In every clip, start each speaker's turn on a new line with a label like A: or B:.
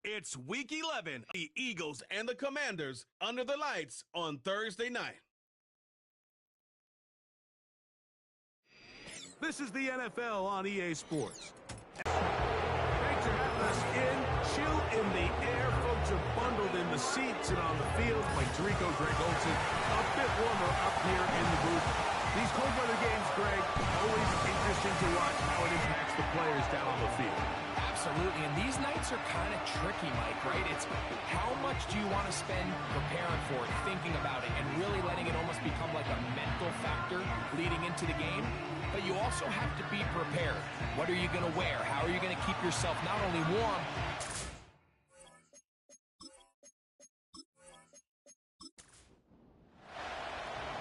A: It's Week 11, the Eagles and the Commanders under the lights on Thursday night.
B: This is the NFL on EA Sports. Thanks for having us in. Chill in the air. Folks are bundled in the seats and on the field like Tirico Greg Olsen. A bit warmer up here in the booth. These cold weather games, Greg, always interesting to watch how it impacts the players down on the field.
C: Absolutely, and these nights are kind of tricky, Mike, right? It's how much do you want to spend preparing for it, thinking about it, and really letting it almost become like a mental factor leading into the game. But you also have to be prepared. What are you going to wear? How are you going to keep yourself not only warm,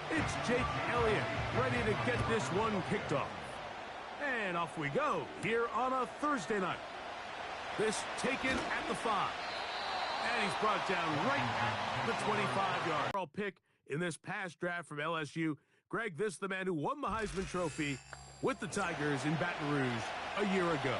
B: it's Jake Elliott, ready to get this one kicked off. And off we go, here on a Thursday night. This taken at the 5. And he's brought down right at the 25-yard. Pick in this past draft from LSU. Greg, this is the man who won the Heisman Trophy with the Tigers in Baton Rouge a year ago.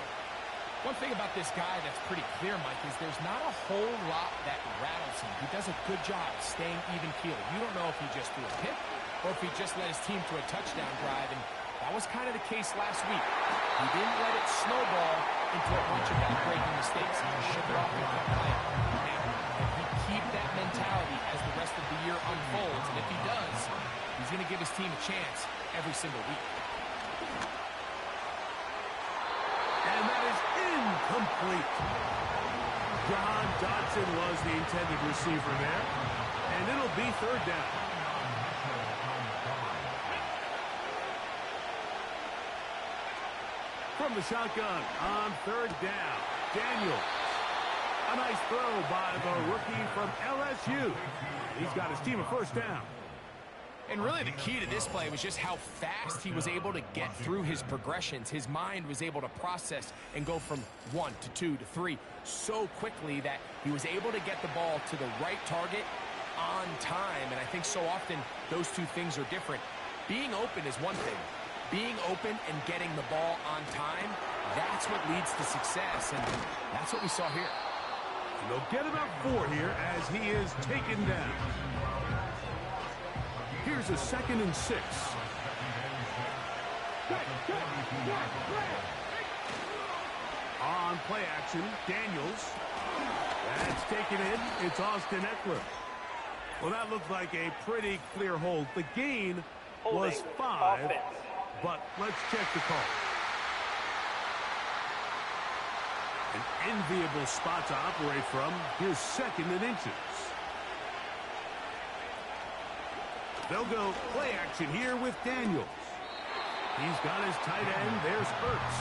C: One thing about this guy that's pretty clear, Mike, is there's not a whole lot that rattles him. He does a good job staying even-keeled. You don't know if he just threw a pick or if he just led his team to a touchdown drive, and that was kind of the case last week. He didn't let it snowball into a bunch of back-breaking mistakes. He shook it off and kept playing. Now, if he keep that mentality as the rest of the year unfolds, and if he does, he's going to give his team a chance every single week.
B: And that is incomplete. John Dodson was the intended receiver there, and it'll be third down. From the shotgun on third down, Daniels. A nice throw by the rookie from LSU. He's got his team a first down.
C: And really the key to this play was just how fast he was able to get through his progressions. His mind was able to process and go from 1 to 2 to 3 so quickly that he was able to get the ball to the right target on time. And I think so often those two things are different. Being open is one thing. Being open and getting the ball on time, that's what leads to success. And that's what we saw here.
B: And they'll get about 4 here as he is taken down. Here's a 2nd and 6. On play action, Daniels. That's taken in. It's Austin Eckler. Well, that looked like a pretty clear hold. The gain was 5, but let's check the call. An enviable spot to operate from. Here's 2nd and inches. They'll go play action here with Daniels. He's got his tight end. There's Ertz.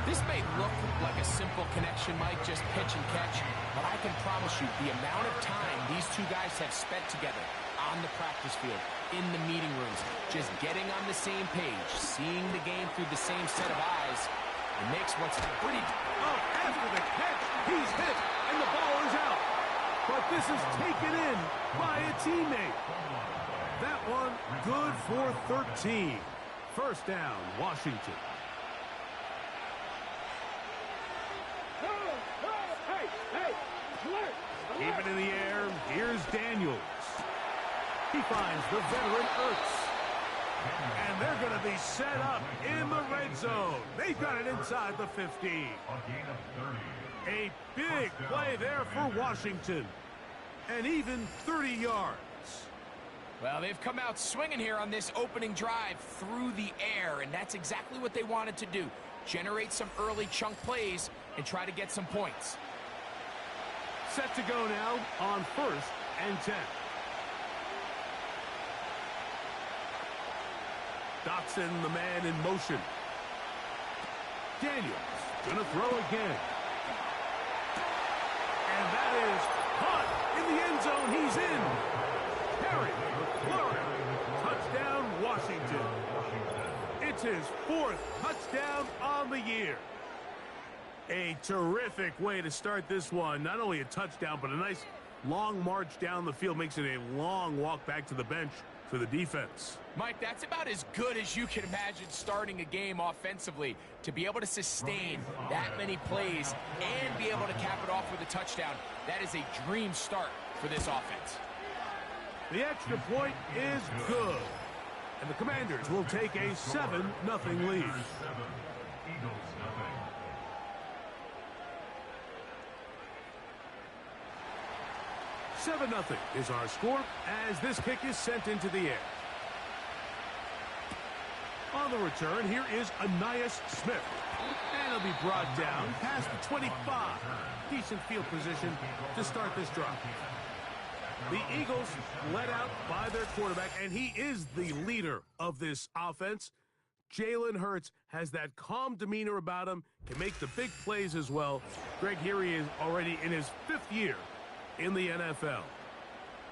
C: This may look like a simple connection, Mike, just pitch and catch, but I can promise you the amount of time these two guys have spent together on the practice field, in the meeting rooms, just getting on the same page, seeing the game through the same set of eyes, it makes what's pretty...
B: Oh, after the catch, he's hit, and the ball is out. But this is taken in by a teammate. That one good for 13. First down, Washington. Keep it in the air. Here's Daniels. He finds the veteran Ertz. And they're going to be set up in the red zone. They've got it inside the 15. A big play there for Washington. And even 30 yards.
C: Well, they've come out swinging here on this opening drive through the air, and that's exactly what they wanted to do. Generate some early chunk plays and try to get some points.
B: Set to go now on 1st and 10. Dotson, the man in motion. Daniels gonna throw again. And that is caught in the end zone. He's in. Harry McLaurin. Touchdown, Washington. It's his 4th touchdown on the year. A terrific way to start this one. Not only a touchdown, but a nice long march down the field. Makes it a long walk back to the bench for the defense.
C: Mike, that's about as good as you can imagine starting a game offensively. To be able to sustain that many plays and be able to cap it off with a touchdown, that is a dream start for this offense.
B: The extra point is good. And the Commanders will take a 7-0 lead. 7-0 is our score as this kick is sent into the air. On the return, here is Anias Smith. And he'll be brought down past the 25. Decent field position to start this drive. The Eagles led out by their quarterback, and he is the leader of this offense. Jalen Hurts has that calm demeanor about him, can make the big plays as well. Greg, here he is already in his 5th year in the NFL.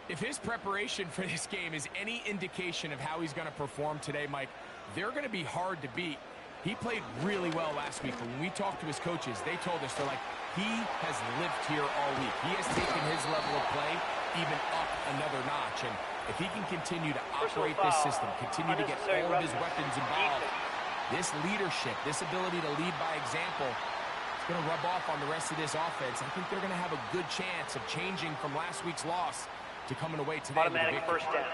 C: If his preparation for this game is any indication of how he's going to perform today, Mike, they're going to be hard to beat. He played really well last week, but when we talked to his coaches, they told us, they're like, he has lived here all week. He has taken his level of play even up another notch, and if he can continue to operate this system, continue to get all of his weapons involved, this leadership, this ability to lead by example, it's going to rub off on the rest of this offense. I think they're going to have a good chance of changing from last week's loss to coming away today with a victory.
D: Automatic first down.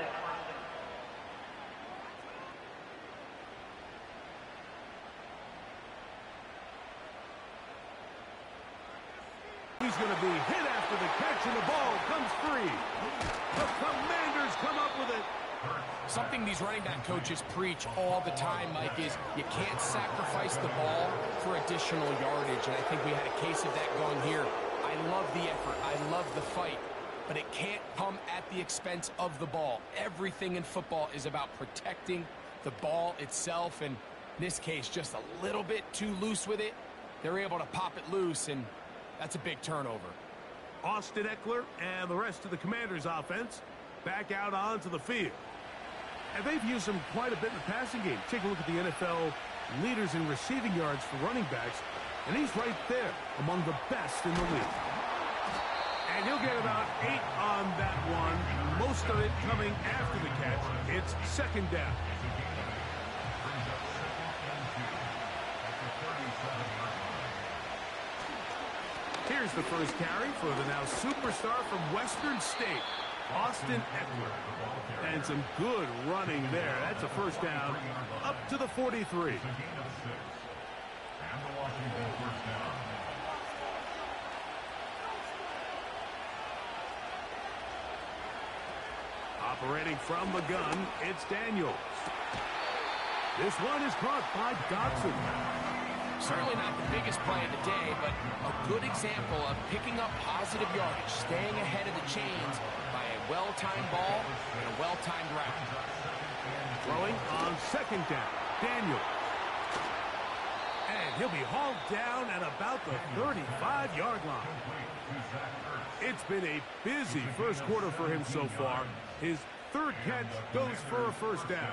B: He's going to be hit after the catch, and the ball comes free. The Commanders come up with it.
C: Something these running back coaches preach all the time, Mike, is you can't sacrifice the ball for additional yardage, and I think we had a case of that going here. I love the effort. I love the fight, but it can't come at the expense of the ball. Everything in football is about protecting the ball itself, and in this case, just a little bit too loose with it. They're able to pop it loose, and that's a big turnover.
B: Austin Eckler and the rest of the Commanders' offense back out onto the field. And they've used him quite a bit in the passing game. Take a look at the NFL leaders in receiving yards for running backs, and he's right there among the best in the league. And he'll get about 8 on that one, most of it coming after the catch. It's 2nd down. Here's the first carry for the now superstar from Western State, Austin Eckler. And some good running there. That's a first down up to the 43. Operating from the gun, it's Daniels. This one is caught by Dotson.
C: Certainly not the biggest play of the day, but a good example of picking up positive yardage, staying ahead of the chains by a well-timed ball and a well-timed route.
B: Throwing on 2nd down, Daniel. And he'll be hauled down at about the 35-yard line. It's been a busy first quarter for him so far. His 3rd catch goes for a first down.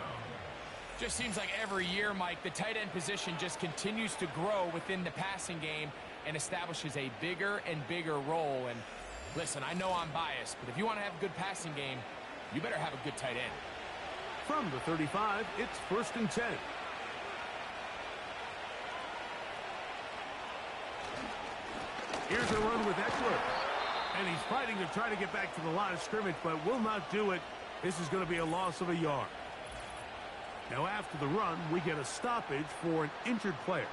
C: Just seems like every year, Mike, the tight end position just continues to grow within the passing game and establishes a bigger and bigger role. And listen, I know I'm biased, but if you want to have a good passing game, you better have a good tight end.
B: From the 35, it's 1st and 10. Here's a run with Eckler. And he's fighting to try to get back to the line of scrimmage, but will not do it. This is going to be a loss of a yard. Now, after the run, we get a stoppage for an injured player.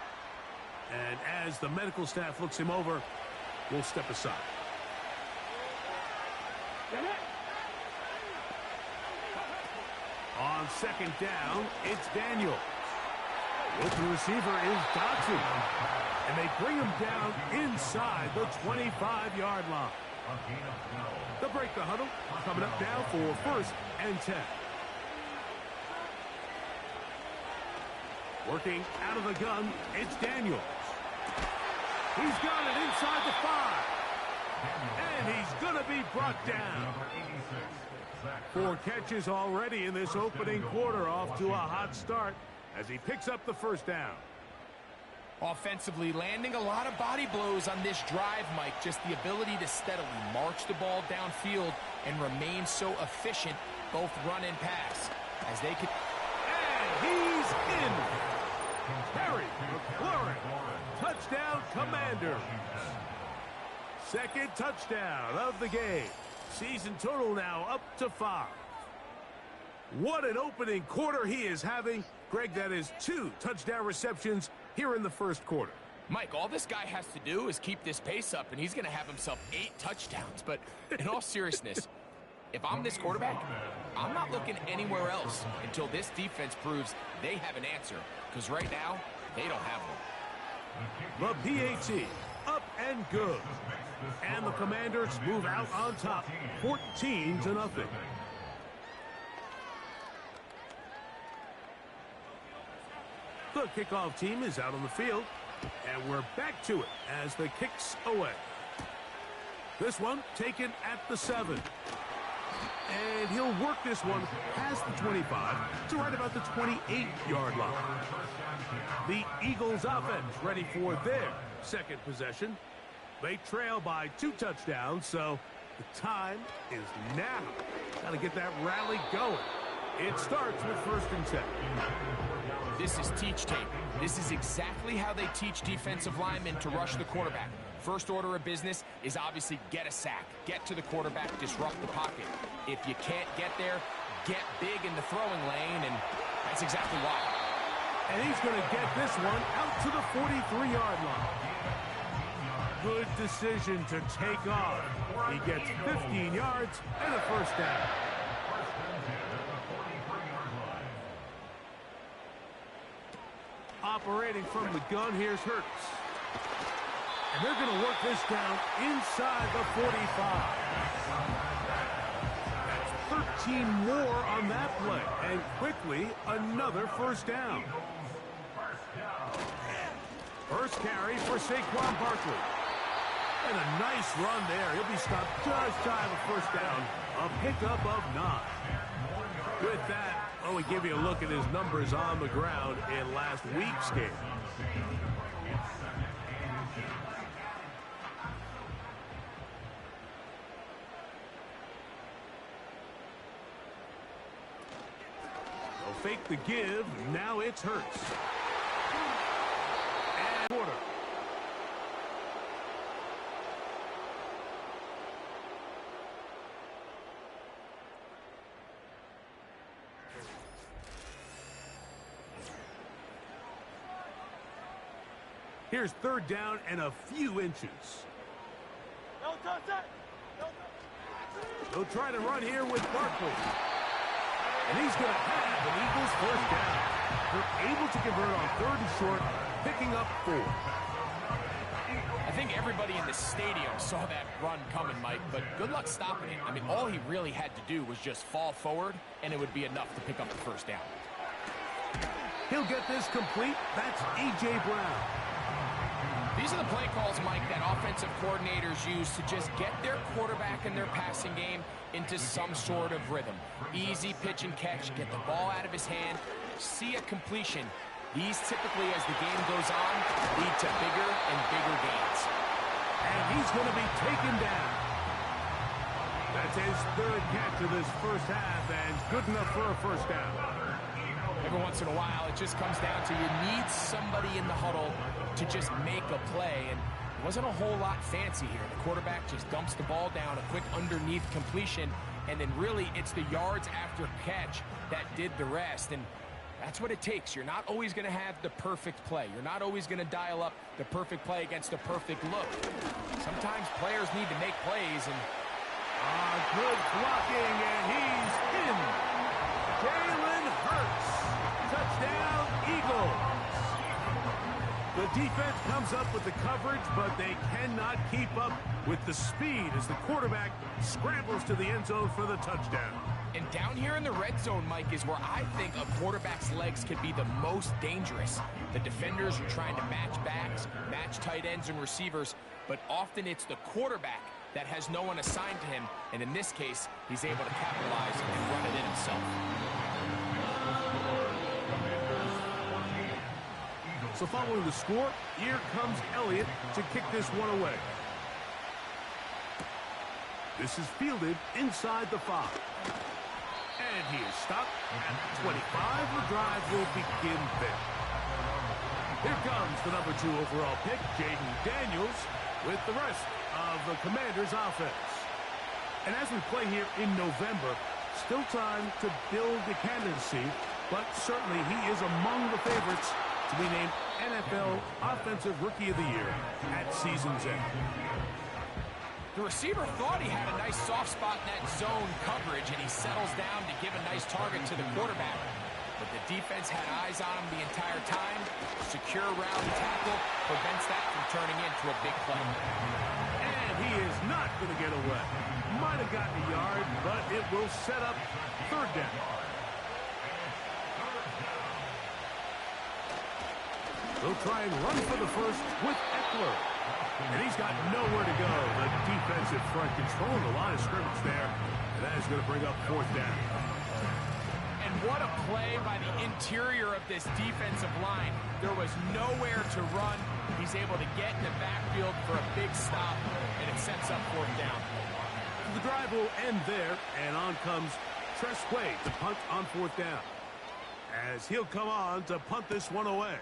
B: And as the medical staff looks him over, we'll step aside. On 2nd down, it's Daniels. With the receiver is Dotson. And they bring him down inside the 25-yard line. They'll break the huddle, coming up now for 1st and 10. Working out of the gun, it's Daniels. He's got it inside the 5. And he's going to be brought down. 4 catches already in this opening quarter, off to a hot start as he picks up the first down.
C: Offensively, landing a lot of body blows on this drive, Mike. Just the ability to steadily march the ball downfield and remain so efficient, both run and pass, as they could...
B: And he's in! Terry McLaurin, touchdown Commanders. Second touchdown of the game. Season total now up to 5. What an opening quarter he is having. Greg, that is 2 touchdown receptions here in the first quarter.
C: Mike, all this guy has to do is keep this pace up, and he's going to have himself 8 touchdowns. But in all seriousness, if I'm this quarterback, I'm not looking anywhere else until this defense proves they have an answer. Because right now, they don't have one.
B: The PAT, up and good. And the Commanders move out on top, 14-0. The kickoff team is out on the field, and we're back to it as the kicks away. This one taken at the 7. And he'll work this one past the 25 to right about the 28-yard line. The Eagles offense ready for their second possession. They trail by 2 touchdowns, so the time is now. Got to get that rally going. It starts with 1st and 10.
C: This is teach tape. This is exactly how they teach defensive linemen to rush the quarterback. First order of business is obviously get a sack. Get to the quarterback, disrupt the pocket. If you can't get there, get big in the throwing lane, and that's exactly why.
B: And he's going to get this one out to the 43-yard line. Good decision to take off. He gets 15 yards and a first down. Operating from the gun, here's Hurts. And they're going to work this down inside the 45. That's 13 more on that play. And quickly, another first down. First carry for Saquon Barkley. And a nice run there. He'll be stopped just shy of a first down. A pickup of 9. With that, we give you a look at his numbers on the ground in last week's game. They'll fake the give. Now it's Hurts. And quarter. Here's 3rd down and a few inches. They'll try to run here with Barkley. And he's going to have an Eagles first down. They're able to convert on 3rd and short, picking up 4.
C: I think everybody in the stadium saw that run coming, Mike, but good luck stopping it. I mean, all he really had to do was just fall forward, and it would be enough to pick up the first down.
B: He'll get this complete. That's A.J. Brown.
C: These are the play calls, Mike, that offensive coordinators use to just get their quarterback and their passing game into some sort of rhythm. Easy pitch and catch, get the ball out of his hand, see a completion. These typically, as the game goes on, lead to bigger and bigger gains.
B: And he's going to be taken down. That's his 3rd catch of this first half, and good enough for a first down.
C: Every once in a while, it just comes down to you need somebody in the huddle to just make a play, and it wasn't a whole lot fancy here. The quarterback just dumps the ball down, a quick underneath completion, and then really it's the yards after catch that did the rest, and that's what it takes. You're not always going to have the perfect play. You're not always going to dial up the perfect play against a perfect look. Sometimes players need to make plays, and
B: good blocking, and he's in. Jalen Hurts. Touchdown, Eagles. The defense comes up with the coverage, but they cannot keep up with the speed as the quarterback scrambles to the end zone for the touchdown.
C: And down here in the red zone, Mike, is where I think a quarterback's legs could be the most dangerous. The defenders are trying to match backs, match tight ends and receivers, but often it's the quarterback that has no one assigned to him, and in this case, he's able to capitalize and run it in himself.
B: So following the score, here comes Elliott to kick this one away. This is fielded inside the 5. And he is stopped at 25. The drive will begin there. Here comes the number 2 overall pick, Jaden Daniels, with the rest of the Commanders' offense. And as we play here in November, still time to build the candidacy, but certainly he is among the favorites to be named NFL Offensive Rookie of the Year at season's end.
C: The receiver thought he had a nice soft spot in that zone coverage, and he settles down to give a nice target to the quarterback. But the defense had eyes on him the entire time. Secure round tackle prevents that from turning into a big play.
B: And he is not going to get away. Might have gotten a yard, but it will set up 3rd down. They'll try and run for the first with Eckler. And he's got nowhere to go. The defensive front controlling the line of scrimmage there. And that is going to bring up 4th down.
C: And what a play by the interior of this defensive line. There was nowhere to run. He's able to get in the backfield for a big stop, and it sets up 4th down.
B: The drive will end there, and on comes Tresway to punt on 4th down. As he'll come on to punt this one away.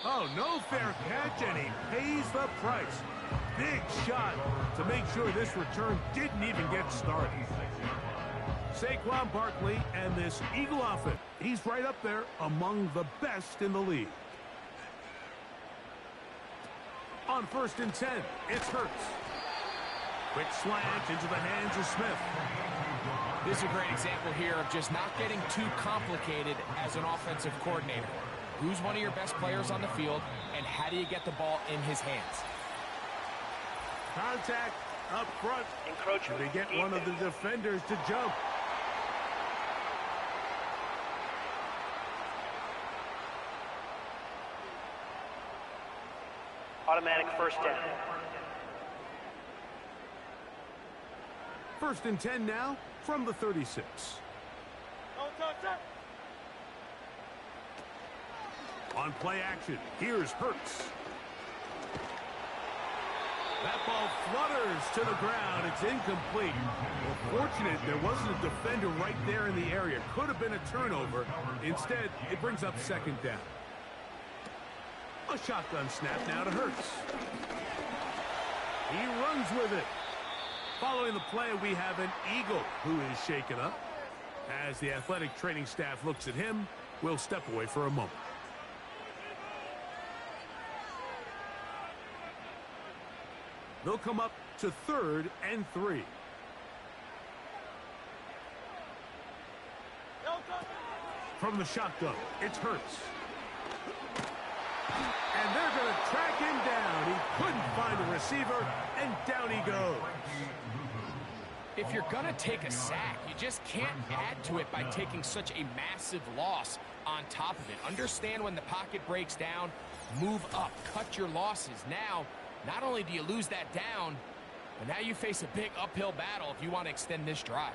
B: Oh, no fair catch, and he pays the price. Big shot to make sure this return didn't even get started. Saquon Barkley and this Eagle offense, he's right up there among the best in the league. On 1st and 10, it's Hurts. Quick slant into the hands of Smith.
C: This is a great example here of just not getting too complicated as an offensive coordinator. Who's one of your best players on the field, and how do you get the ball in his hands?
B: Contact up front. Encroachment. They get one of the defenders to jump.
D: Automatic 1st down.
B: 1st and 10 now from the 36. On play action, here's Hurts. That ball flutters to the ground. It's incomplete. Well, fortunate there wasn't a defender right there in the area. Could have been a turnover. Instead, it brings up 2nd down. A shotgun snap now to Hurts. He runs with it. Following the play, we have an Eagle who is shaken up. As the athletic training staff looks at him, we'll step away for a moment. They'll come up to 3rd and 3. From the shotgun, it's Hurts. And they're going to track him down. He couldn't find a receiver, and down he goes.
C: If you're going to take a sack, you just can't add to it by taking such a massive loss on top of it. Understand when the pocket breaks down, move up, cut your losses. Now, not only do you lose that down, but now you face a big uphill battle if you want to extend this drive.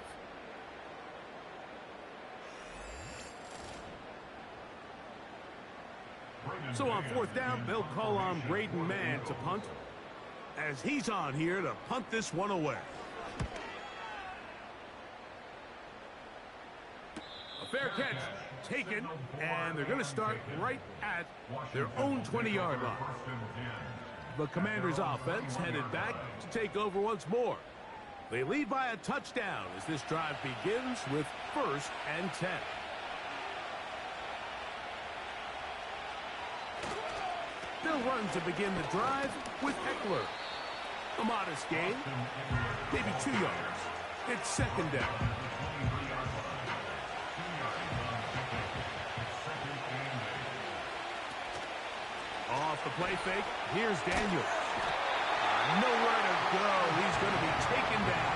B: So on 4th down, they'll call on Braden Mann to punt, as he's on here to punt this one away. A fair catch taken, and they're going to start right at their own 20-yard line. The Commanders' offense headed back to take over once more. They lead by a touchdown as this drive begins with 1st and 10. They'll run to begin the drive with Eckler. A modest gain, maybe 2 yards. It's 2nd down. Off the play fake, here's Daniels. Nowhere to go. He's going to be taken down.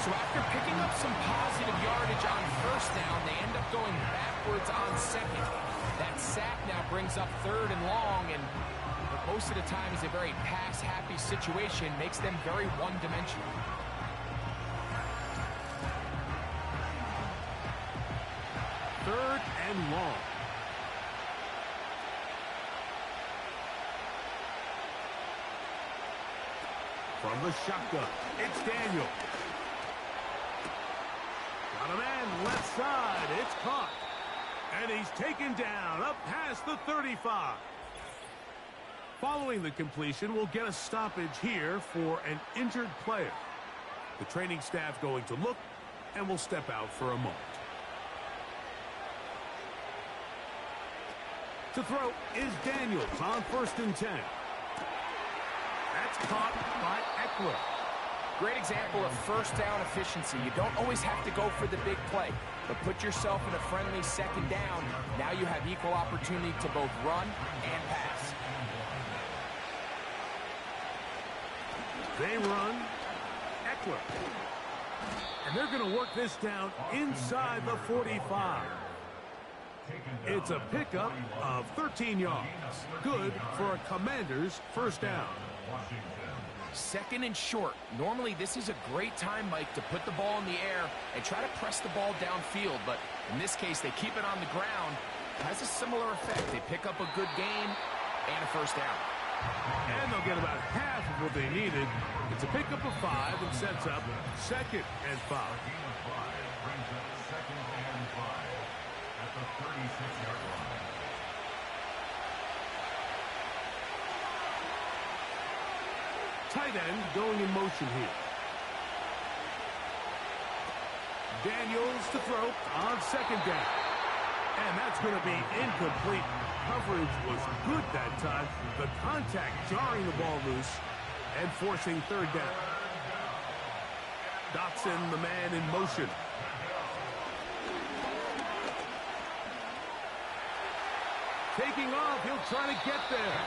C: So after picking up some positive yardage on 1st down, they end up going backwards on 2nd. That sack now brings up 3rd and long, and most of the time is a very pass-happy situation, makes them very one-dimensional.
B: Third and long. from the shotgun. It's Daniel. Got a man left side. It's caught. And he's taken down up past the 35. Following the completion, we'll get a stoppage here for an injured player. The training staff going to look, and will step out for a moment. To throw is Daniels on 1st and 10. That's caught by Eckler.
C: Great example of first down efficiency. You don't always have to go for the big play, but put yourself in a friendly 2nd down. Now you have equal opportunity to both run and pass.
B: They run. Eckler. And they're going to work this down inside the 45. It's a pickup of 13 yards. Good for a Commander's 1st down.
C: 2nd and short. Normally, this is a great time, Mike, to put the ball in the air and try to press the ball downfield. But in this case, they keep it on the ground. It has a similar effect. They pick up a good gain and a 1st down.
B: And they'll get about half of what they needed. It's a pickup of 5 and sets up 2nd and 5. Tight end going in motion here. Daniels to throw on 2nd down. And that's going to be incomplete. Coverage was good that time. The contact jarring the ball loose and forcing 3rd down. Dotson, the man in motion. Taking off, he'll try to get there.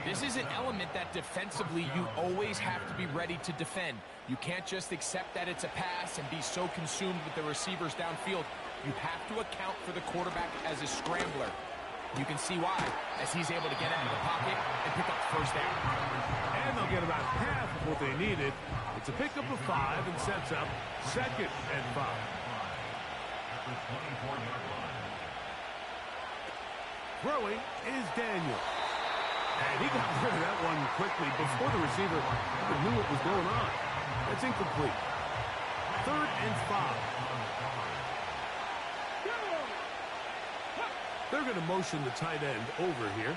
C: This is an element that defensively you always have to be ready to defend. You can't just accept that it's a pass and be so consumed with the receivers downfield. You have to account for the quarterback as a scrambler. You can see why, as he's able to get out of the pocket and pick up 1st down.
B: And they'll get about half of what they needed. It's a pickup of 5 and sets up 2nd and 5. Throwing is Daniel. And he got rid of that one quickly before the receiver knew what was going on. That's incomplete. 3rd and 5. They're going to motion the tight end over here.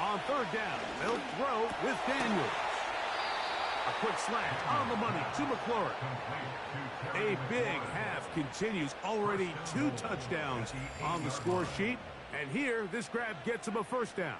B: On 3rd down, they'll throw with Daniels. A quick slant on the money to McLaurin. A big half continues. Already 2 touchdowns on the score sheet. And here, this grab gets him a 1st down.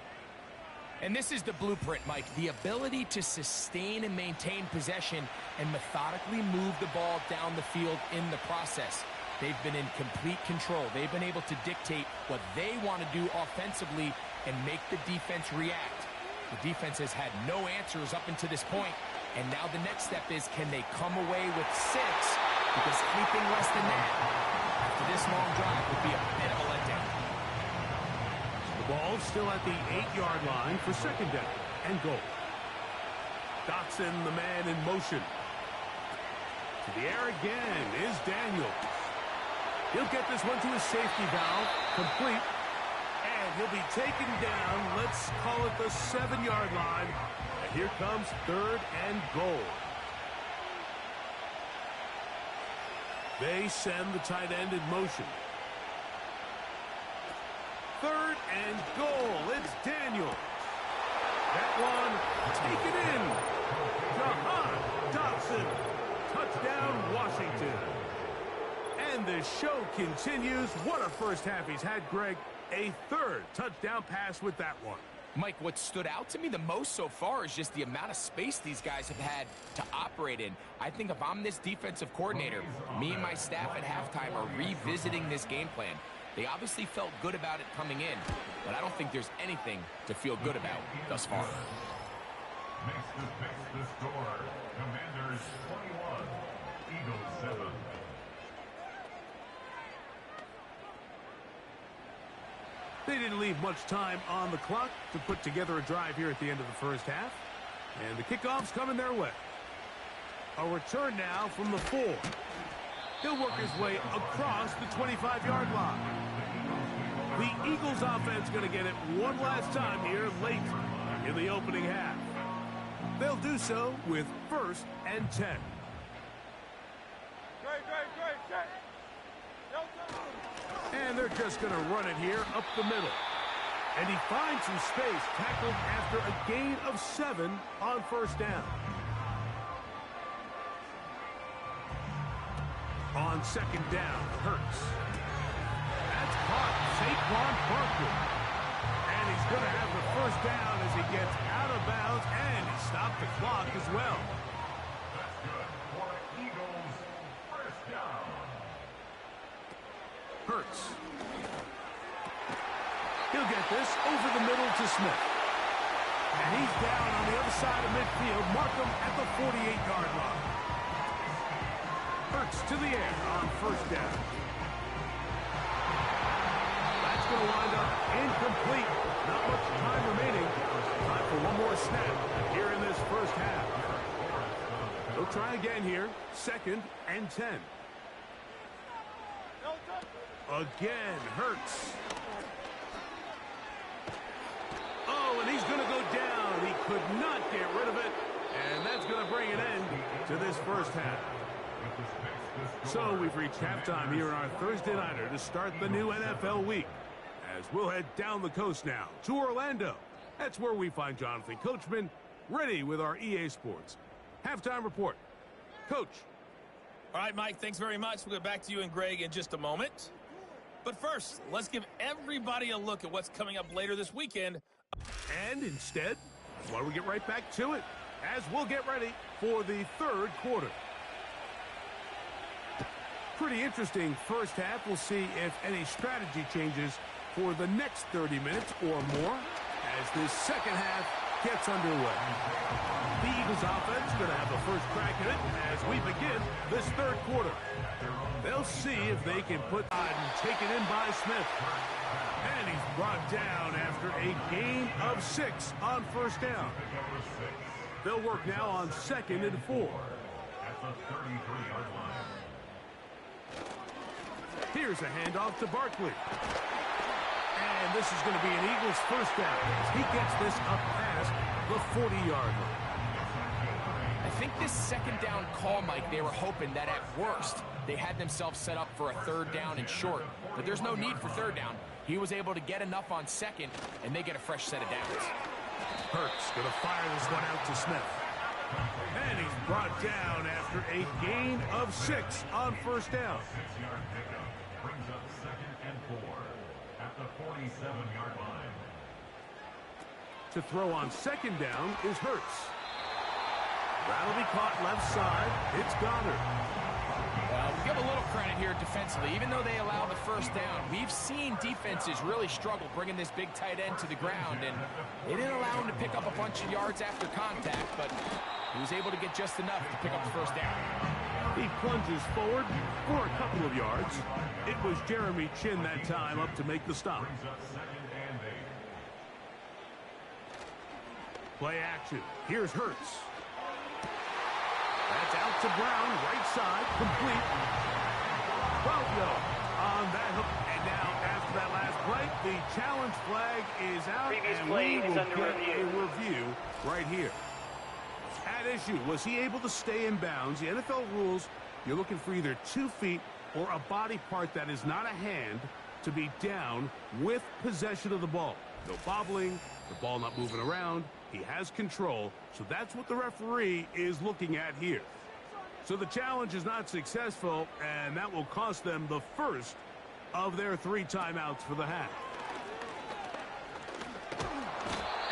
C: And this is the blueprint, Mike. The ability to sustain and maintain possession and methodically move the ball down the field in the process. They've been in complete control. They've been able to dictate what they want to do offensively and make the defense react. The defense has had no answers up until this point. And now the next step is, can they come away with 6? Because anything less than that, after this long drive, would be a bit of a letdown.
B: The ball still at the 8-yard line for 2nd down and goal. Dotson, the man in motion. To the air again is Daniels. He'll get this one to his safety valve, complete. And he'll be taken down, let's call it the 7-yard line. And here comes 3rd and goal. They send the tight end in motion. 3rd and goal. It's Daniels. That one taken in. Jahan Dotson. Touchdown, Washington. And the show continues. What a 1st half he's had, Greg. A 3rd touchdown pass with that one.
C: Mike, what stood out to me the most so far is just the amount of space these guys have had to operate in. I think if I'm this defensive coordinator, me and my staff at halftime are revisiting this game plan. They obviously felt good about it coming in, but I don't think there's anything to feel good about thus far.
E: Makes the score. Commanders 21, Eagles 7.
B: They didn't leave much time on the clock to put together a drive here at the end of the 1st half. And the kickoff's coming their way. A return now from the 4. He'll work his way across the 25-yard line. The Eagles offense going to get it one last time here late in the opening half. They'll do so with 1st and 10. And they're just going to run it here up the middle. And he finds some space, tackled after a gain of 7 on 1st down. On 2nd down, Hurts. That's caught, Saquon Barkley. And he's going to have the 1st down as he gets out of bounds, and he stopped the clock as well.
E: That's good for Eagles. 1st down.
B: Hurts. He'll get this over the middle to Smith. And he's down on the other side of midfield. Mark him at the 48-yard line. Hurts to the air on 1st down. That's going to wind up incomplete. Not much time remaining. Time for one more snap here in this 1st half. They'll try again here. 2nd and 10. Again, Hurts. Oh, and he's going to go down. He could not get rid of it. And that's going to bring an end to this 1st half. So we've reached halftime here in our Thursday Nighter to start the new NFL week. As we'll head down the coast now to Orlando. That's where we find Jonathan Coachman ready with our EA Sports halftime report. Coach.
F: All right, Mike, thanks very much. We'll get back to you and Greg in just a moment. But first, let's give everybody a look at what's coming up later this weekend.
B: And instead, why don't we get right back to it as we'll get ready for the 3rd quarter. Pretty interesting 1st half. We'll see if any strategy changes for the next 30 minutes or more as this 2nd half gets underway. The Eagles offense going to have the 1st crack at it as we begin this 3rd quarter. They'll see if they can put Madden taken in by Smith. And he's brought down after a gain of 6 on 1st down. They'll work now on 2nd and 4.
E: At the 33-yard line.
B: Here's a handoff to Barkley. And this is going to be an Eagles 1st down as he gets this up past the 40-yard line.
C: I think this 2nd down call, Mike, they were hoping that at worst they had themselves set up for a 3rd down and short. But there's no need for 3rd down. He was able to get enough on 2nd, and they get a fresh set of downs.
B: Hurts going to fire this one out to Smith. And he's brought down after a gain of 6 on 1st down.
E: 6-yard pickup brings up 2nd and 4 at the 47-yard line.
B: To throw on 2nd down is Hurts. That'll be caught left side. It's Goddard.
C: Well, we'll give a little credit here defensively. Even though they allow the 1st down, we've seen defenses really struggle bringing this big tight end to the ground, and they didn't allow him to pick up a bunch of yards after contact, but he was able to get just enough to pick up the 1st down.
B: He plunges forward for a couple of yards. It was Jeremy Chin that time up to make the stop.
E: Brings up 2nd and 8.
B: Play action. Here's Hurts. That's out to Brown, right side, complete. 12 on that hook. And now, after that last play, the challenge flag is out,
D: Previous
B: and
D: play
B: we
D: is
B: will
D: under
B: get
D: review.
B: a review right here. At issue, was he able to stay in bounds? The NFL rules, you're looking for either 2 feet or a body part that is not a hand to be down with possession of the ball. No bobbling, the ball not moving around. He has control, so that's what the referee is looking at here. So the challenge is not successful, and that will cost them the 1st of their 3 timeouts for the half.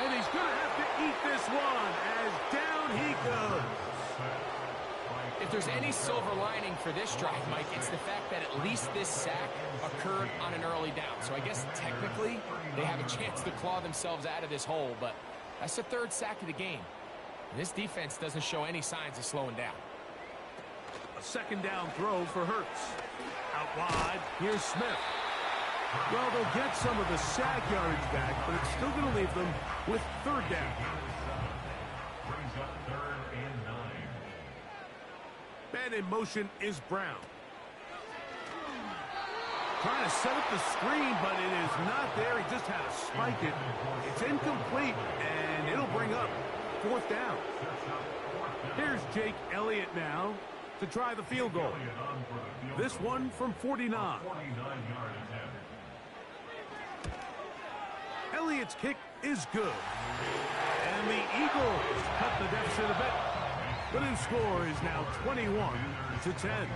B: And he's going to have to eat this one as down he goes.
C: If there's any silver lining for this drive, Mike, it's the fact that at least this sack occurred on an early down. So I guess technically they have a chance to claw themselves out of this hole, but that's the 3rd sack of the game. And this defense doesn't show any signs of slowing down.
B: A 2nd down throw for Hurts. Out wide, here's Smith. Well, they'll get some of the sack yardage back, but it's still going to leave them with 3rd down.
E: Brings up 3rd and 9.
B: Man in motion is Brown. Trying to set up the screen, but it is not there. He just had to spike it. It's incomplete, and it'll bring up 4th down. Here's Jake Elliott now to try the field goal. This one from 49. Elliott's kick is good. And the Eagles cut the deficit a bit. The new score is now 21-10.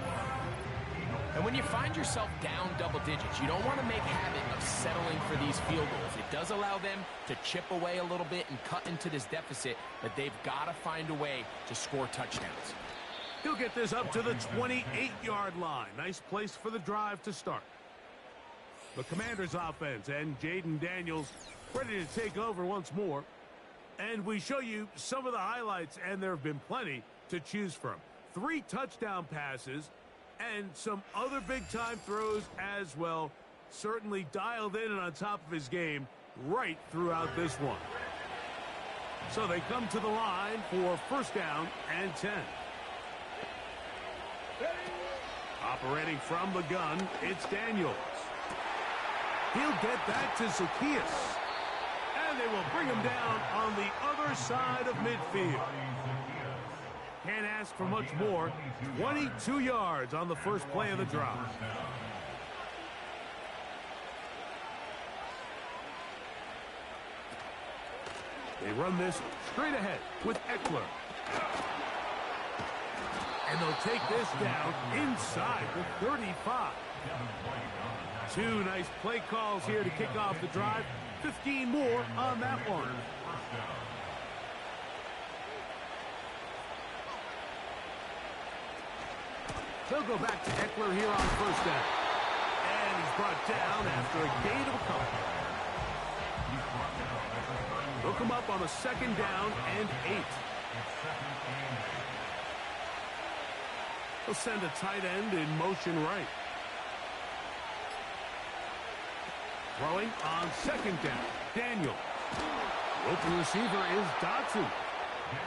C: And when you find yourself down double digits, you don't want to make habit of settling for these field goals. It does allow them to chip away a little bit and cut into this deficit, but they've got to find a way to score touchdowns.
B: He'll get this up to the 28-yard line. Nice place for the drive to start. The Commanders' offense and Jaden Daniels ready to take over once more. And we show you some of the highlights, and there have been plenty to choose from. 3 touchdown passes and some other big-time throws as well. Certainly dialed in and on top of his game right throughout this one. So they come to the line for 1st down and 10. Operating from the gun, it's Daniels. He'll get that to Zacchaeus. And they will bring him down on the other side of midfield. Can't ask for much more. 22 yards on the first play of the drive. They run this straight ahead with Eckler. And they'll take this down inside the 35. 2 nice play calls here to kick off the drive. 15 more on that one. They'll go back to Eckler here on 1st down. And he's brought down after a gain of a couple. They'll come up on a 2nd down and 8. They'll send a tight end in motion right. Throwing on 2nd down, Daniel. The open receiver is Dotson.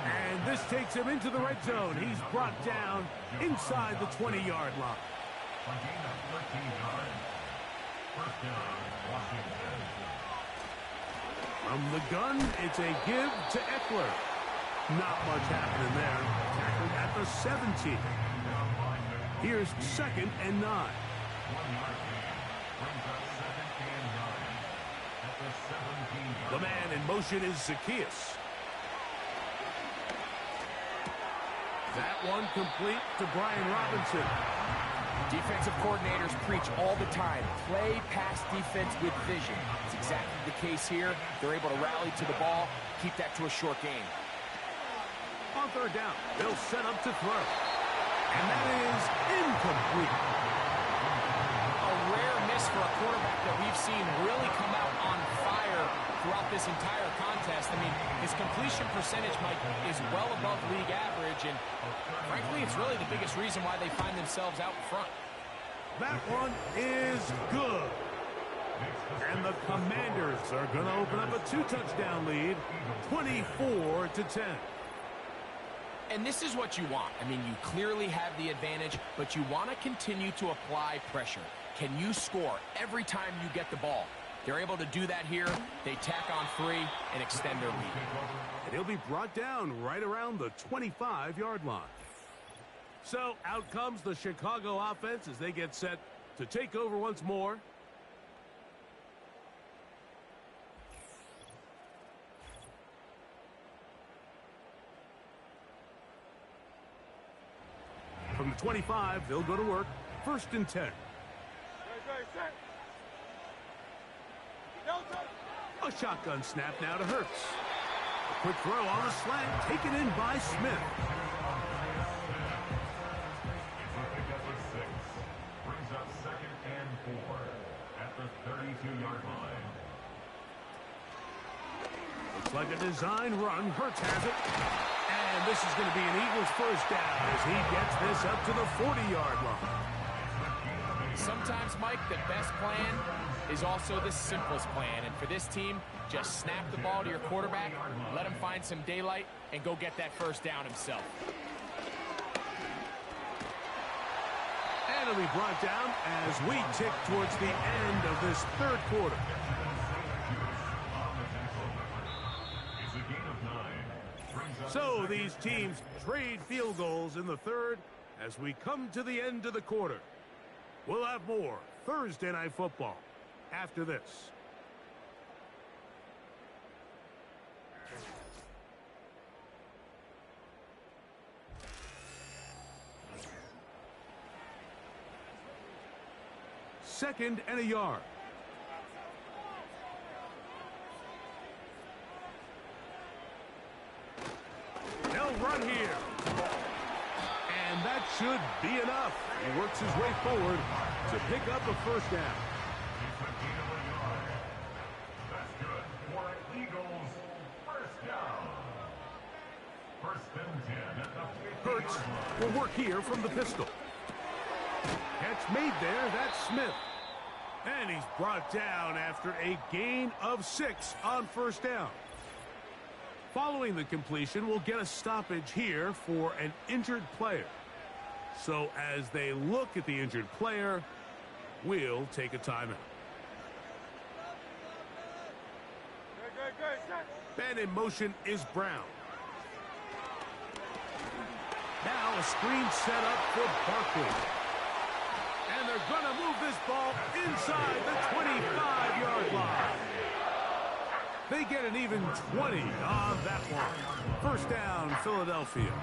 B: And this takes him into the red zone. He's brought down inside the 20-yard line. From the gun, it's a give to Eckler. Not much happening there. Tackled at the 17. Here's 2nd and 9. The man in motion is Zacchaeus. That one complete to Brian Robinson.
C: Defensive coordinators preach all the time, play pass defense with vision. It's exactly the case here. They're able to rally to the ball, keep that to a short game.
B: On 3rd down, they'll set up to throw. And that is incomplete.
C: A rare miss for a quarterback that we've seen really come out on fire throughout this entire contest. I mean, his completion percentage, Mike, is well above league average, and frankly, it's really the biggest reason why they find themselves out in front.
B: That one is good. And the Commanders are going to open up a 2-touchdown lead, 24-10.
C: And this is what you want. I mean, you clearly have the advantage, but you want to continue to apply pressure. Can you score every time you get the ball? They're able to do that here. They tack on 3 and extend their lead.
B: And he'll be brought down right around the 25-yard line. So out comes the Chicago offense as they get set to take over once more. From the 25, they'll go to work. 1st and 10. A shotgun snap now to Hurts. A quick throw on the slant, taken in by Smith.
E: Brings up 2nd and 4 at the 32-yard line.
B: Looks like a design run. Hurts has it. And this is going to be an Eagles 1st down as he gets this up to the 40-yard line.
C: Sometimes, Mike, the best plan is also the simplest plan. And for this team, just snap the ball to your quarterback, let him find some daylight, and go get that 1st down himself.
B: And It'll be brought down as we tick towards the end of this third quarter. So these teams trade field goals in the third as we come to the end of the quarter. We'll have more Thursday Night Football after this. Second and a yard. They'll run here. And that should be enough. He works his way forward to pick up a first down.
E: That's good for an Eagles first down. First and 10 at the 50.
B: Hurts will work here from the pistol. Catch made there. That's Smith. And he's brought down after a gain of 6 on first down. Following the completion, we'll get a stoppage here for an injured player. So as they look at the injured player, we'll take a timeout. Man in motion is Brown. Now a screen set up for Barkley. And they're going to move this ball inside the 25-yard line. They get an even 20 on that one. First down, Philadelphia.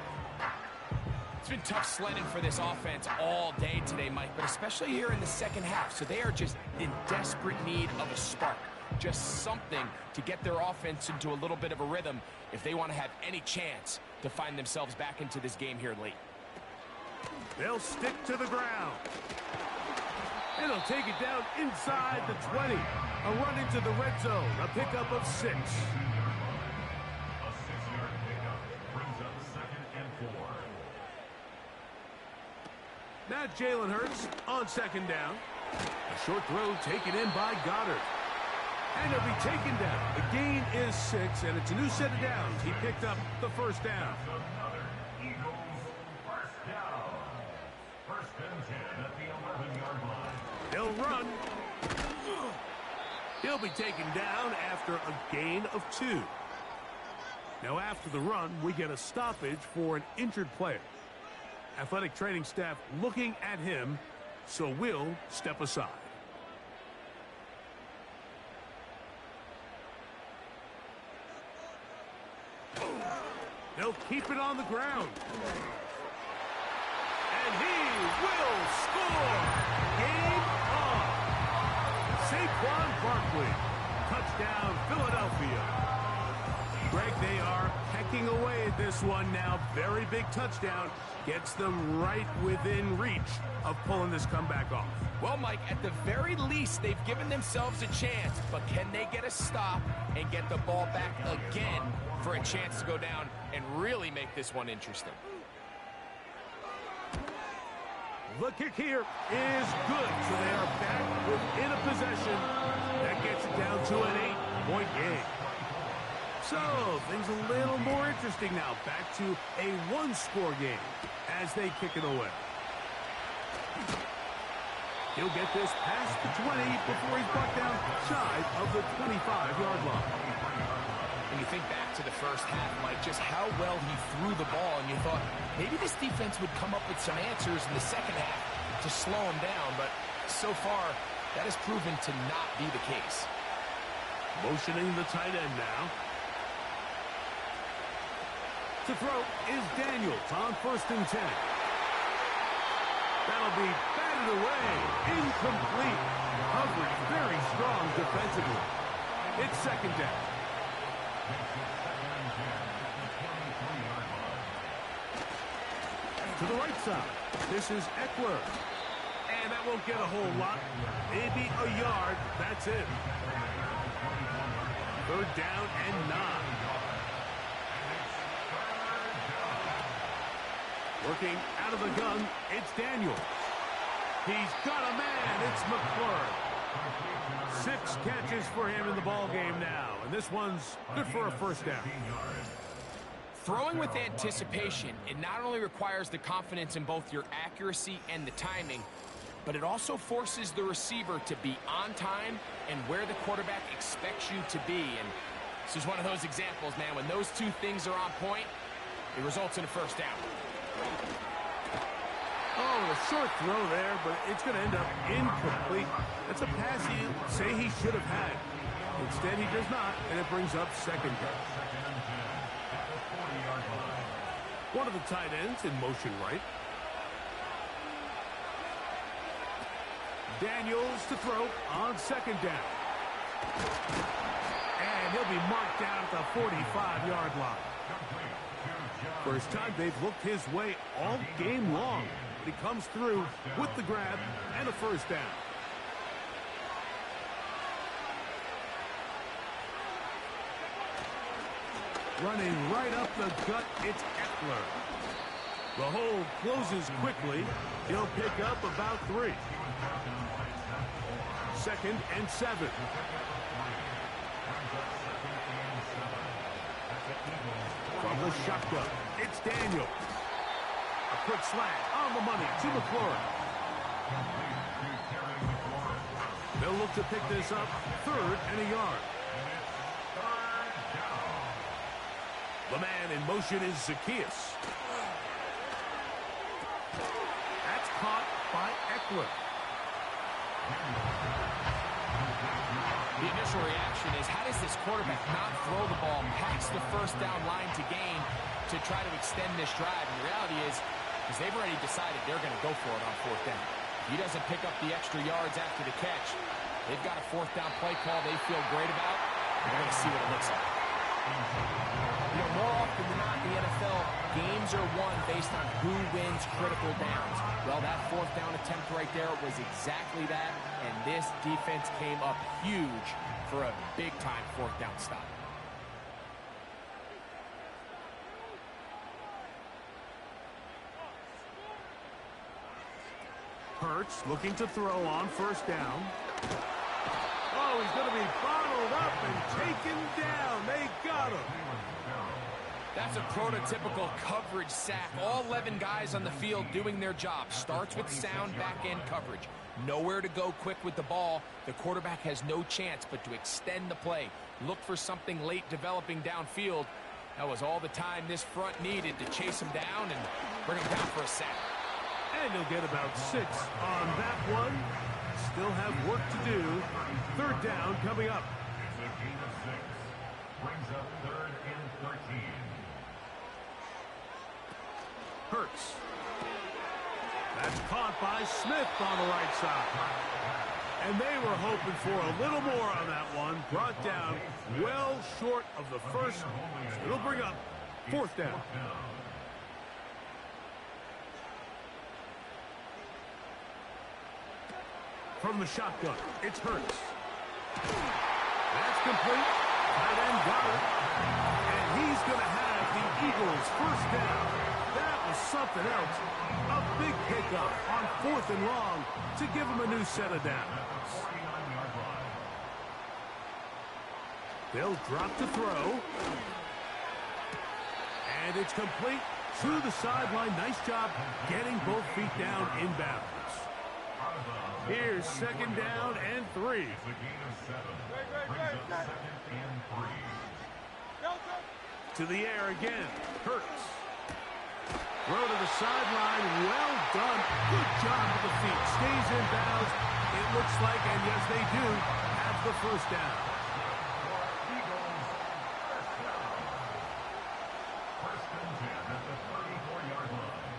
C: It's been tough sledding for this offense all day today, Mike, but especially here in the second half. So they are just in desperate need of a spark. Just something to get their offense into a little bit of a rhythm if they want to have any chance to find themselves back into this game here late.
B: They'll stick to the ground. And they'll take it down inside the 20. A run into the red zone. A pickup of 6.
E: A 6-yard pickup brings up second and 4.
B: Now Jalen Hurts on second down. A short throw taken in by Goddard. And he'll be taken down. The gain is 6, and it's a new set of downs. He picked up the first down.
E: Another Eagles first down. First and 10 at the 11-yard line.
B: He'll run. He'll be taken down after a gain of 2. Now after the run, we get a stoppage for an injured player. Athletic training staff looking at him, so we'll step aside. They'll keep it on the ground. And he will score. Game on. Saquon Barkley. Touchdown, Philadelphia. Greg, they are pecking away at this one now. Very big touchdown. Gets them right within reach of pulling this comeback off.
C: Well, Mike, at the very least, they've given themselves a chance, but can they get a stop and get the ball back again for a chance to go down and really make this one interesting?
B: The kick here is good, so they are back within a possession. That gets it down to an 8-point game. So, things a little more interesting now. Back to a one-score game as they kick it away. He'll get this past the 20 before he's brought down shy of the 25-yard line.
C: When you think back to the first half, Mike, just how well he threw the ball, and you thought maybe this defense would come up with some answers in the second half to slow him down, but so far that has proven to not be the case.
B: Motioning the tight end now. To throw is Daniels on first and 10. That'll be batted away. Incomplete. Coverage very strong defensively. It's second down. To the right side. This is Eckler. And that won't get a whole lot. Maybe a yard. That's it. Third down and 9. Working out of the gun, it's Daniels. He's got a man, it's McClure. 6 catches for him in the ball game now, and this one's good for a first down.
C: Throwing with anticipation, it not only requires the confidence in both your accuracy and the timing, but it also forces the receiver to be on time and where the quarterback expects you to be. And this is one of those examples, man. When those two things are on point, it results in a first down.
B: Oh, a short throw there, but it's going to end up incomplete. That's a pass he'd say he should have had. Instead, he does not, and it brings up second down. One of the tight ends in motion right. Daniels to throw on second down. And he'll be marked down at the 45-yard line. First time they've looked his way all game long. But he comes through with the grab and a first down. Running right up the gut, it's Eckler. The hole closes quickly. He'll pick up about 3. 2nd and 7. From the shotgun, it's Daniels. A quick slant on the money to McLaurin. They'll look to pick this up 3rd and a yard. The man in motion is Zacchaeus. That's caught by Eckler.
C: The initial reaction is, how does this quarterback not throw the ball past the first down line to gain to try to extend this drive? And the reality is they've already decided they're going to go for it on 4th down. If he doesn't pick up the extra yards after the catch, they've got a 4th down play call they feel great about, and we're going to see what it looks like. You know, more often than not in the NFL, games are won based on who wins critical downs. Well, that 4th down attempt right there was exactly that, and this defense came up huge for a big-time 4th down stop.
B: Hurts looking to throw on 1st down. Oh, he's going to be bottled up and taken down. They got him.
C: That's a prototypical coverage sack. All 11 guys on the field doing their job. Starts with sound back-end coverage. Nowhere to go quick with the ball. The quarterback has no chance but to extend the play. Look for something late developing downfield. That was all the time this front needed to chase him down and bring him down for a sack.
B: And he'll get about 6 on that one. Still have work to do. 3rd down coming up.
E: It's a gain of 6. Brings up 3rd and 13.
B: Hurts. That's caught by Smith on the right side. And they were hoping for a little more on that one. Brought down well short of the first. It'll bring up 4th down. From the shotgun, it's Hurts. That's complete. Tight end got it. And he's going to have the Eagles' 1st down. That was something else. A big pickup on 4th and long to give him a new set of downs. They'll drop to throw. And it's complete to the sideline. Nice job getting both feet down inbounds. Here's 2nd down and 3.
E: It's a gain of 7. Brings up 2nd and 3.
B: To the air again. Hurts. Throw to the sideline. Well done. Good job with the feet. Stays in bounds. It looks like, and yes, they do, have the 1st down.
E: Eagles, 1st down. 1st and 10 at the 34-yard line.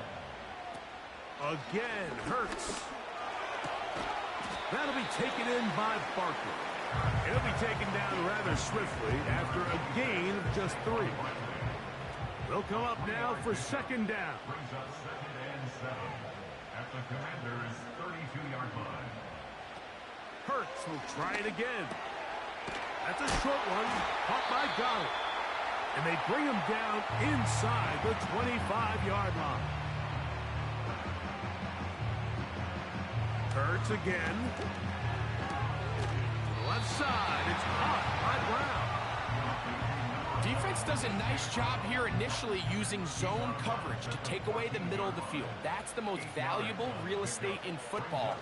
B: Again, Hurts. That'll be taken in by Barkley. It'll be taken down rather swiftly after a gain of just 3. They'll come up now for 2nd down.
E: Brings up 2nd and 7 at the Commanders' 32-yard line.
B: Hurts will try it again. That's a short one, caught by Goddard. And they bring him down inside the 25-yard line. Hurts again. To the left side, it's caught by Brown.
C: Defense does a nice job here initially using zone coverage to take away the middle of the field. That's the most valuable real estate in football.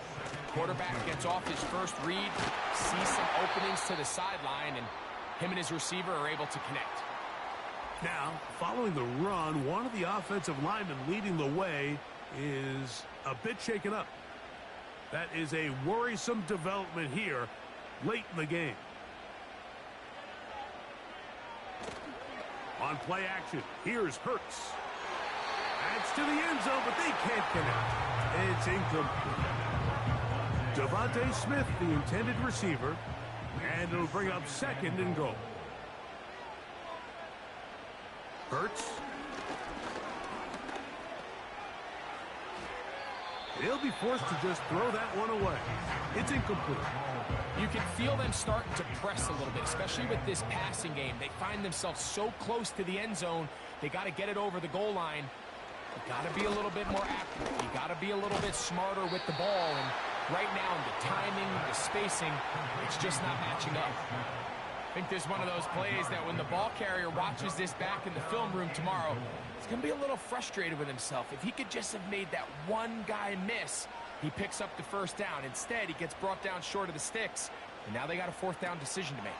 C: Quarterback gets off his first read, sees some openings to the sideline, and him and his receiver are able to connect.
B: Now, following the run, one of the offensive linemen leading the way is a bit shaken up. That is a worrisome development here late in the game. On play action, here's Hurts. Adds to the end zone, but they can't connect. It's incomplete. Devontae Smith, the intended receiver, and it'll bring up 2nd and goal. Hurts. He'll be forced to just throw that one away. It's incomplete.
C: You can feel them starting to press a little bit, especially with this passing game. They find themselves so close to the end zone, they got to get it over the goal line. You got to be a little bit more accurate. You got to be a little bit smarter with the ball. And right now, the timing, the spacing, it's just not matching up. I think there's one of those plays that when the ball carrier watches this back in the film room tomorrow, he's going to be a little frustrated with himself. If he could just have made that one guy miss, he picks up the first down. Instead, he gets brought down short of the sticks, and now they got a 4th down decision to make.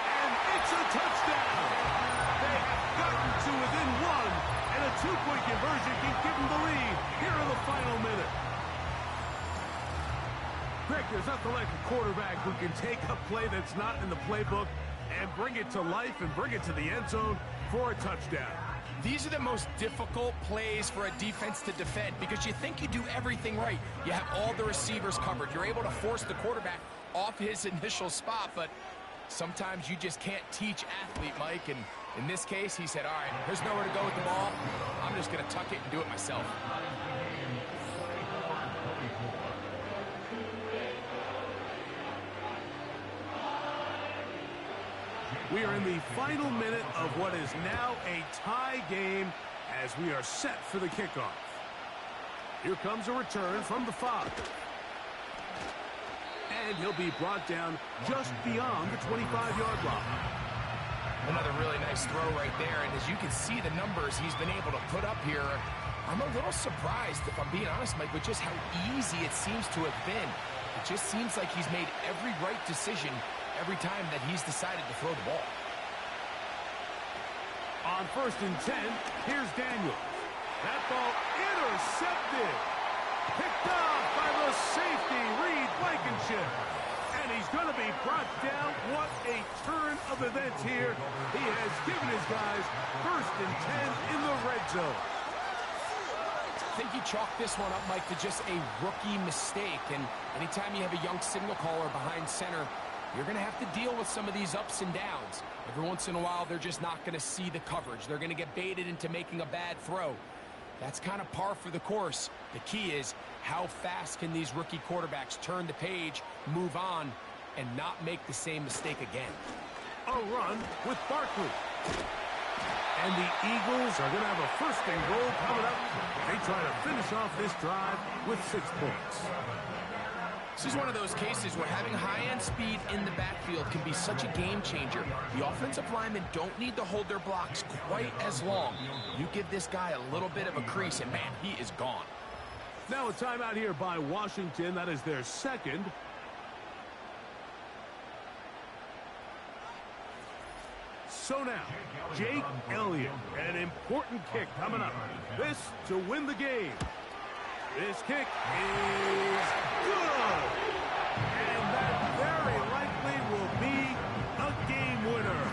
B: And it's a touchdown! They have gotten to within 1, and a 2-point conversion can give them the lead here in the final minute. Greg, there's nothing like a quarterback who can take a play that's not in the playbook and bring it to life and bring it to the end zone for a touchdown.
C: These are the most difficult plays for a defense to defend because you think you do everything right. You have all the receivers covered. You're able to force the quarterback off his initial spot, but sometimes you just can't teach athlete, Mike. And in this case, he said, all right, there's nowhere to go with the ball. I'm just going to tuck it and do it myself.
B: We are in the final minute of what is now a tie game as we are set for the kickoff. Here comes a return from the 5. And he'll be brought down just beyond the 25-yard line.
C: Another really nice throw right there, and as you can see the numbers he's been able to put up here, I'm a little surprised, if I'm being honest, Mike, with just how easy it seems to have been. It just seems like he's made every right decision every time that he's decided to throw the ball.
B: On 1st and 10, here's Daniels. That ball intercepted. Picked off by the safety, Reed Blankenship. And he's going to be brought down. What a turn of events here. He has given his guys 1st and 10 in the red zone.
C: I think you chalk this one up, Mike, to just a rookie mistake. And anytime you have a young signal caller behind center, you're going to have to deal with some of these ups and downs. Every once in a while, they're just not going to see the coverage. They're going to get baited into making a bad throw. That's kind of par for the course. The key is how fast can these rookie quarterbacks turn the page, move on, and not make the same mistake again.
B: A run with Barkley. And the Eagles are going to have a 1st and goal coming up. They try to finish off this drive with 6 points.
C: This is one of those cases where having high-end speed in the backfield can be such a game changer. The offensive linemen don't need to hold their blocks quite as long. You give this guy a little bit of a crease, and man, he is gone.
B: Now a timeout here by Washington. That is their 2nd. So now, Jake Elliott, an important kick coming up. This to win the game. This kick is good. And that very likely will be a game winner.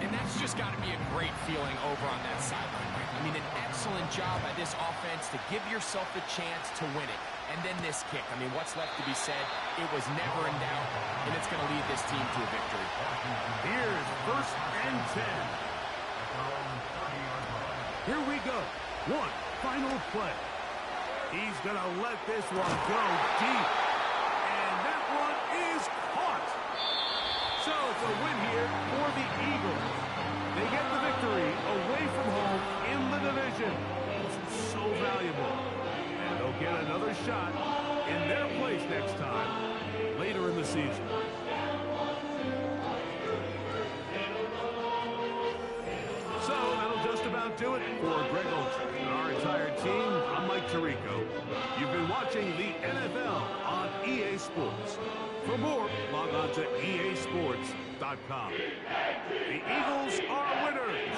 C: And that's just got to be a great feeling over on that sideline. I mean, an excellent job by this offense to give yourself a chance to win it. And then this kick. I mean, what's left to be said? It was never in doubt, and it's going to lead this team to a victory.
B: Here's 1st and 10. Here we go. One final play. He's going to let this one go deep. And that one is caught. So it's a win here for the Eagles. They get the victory away from home in the division. It's so valuable. And they'll get another shot in their place next time later in the season. So that'll just about do it for Greg Olson and our entire team. I'm Mike Tirico. You've been watching the NFL on EA Sports. For more, log on to easports.com. The Eagles are winners,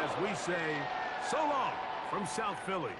B: as we say, so long from South Philly.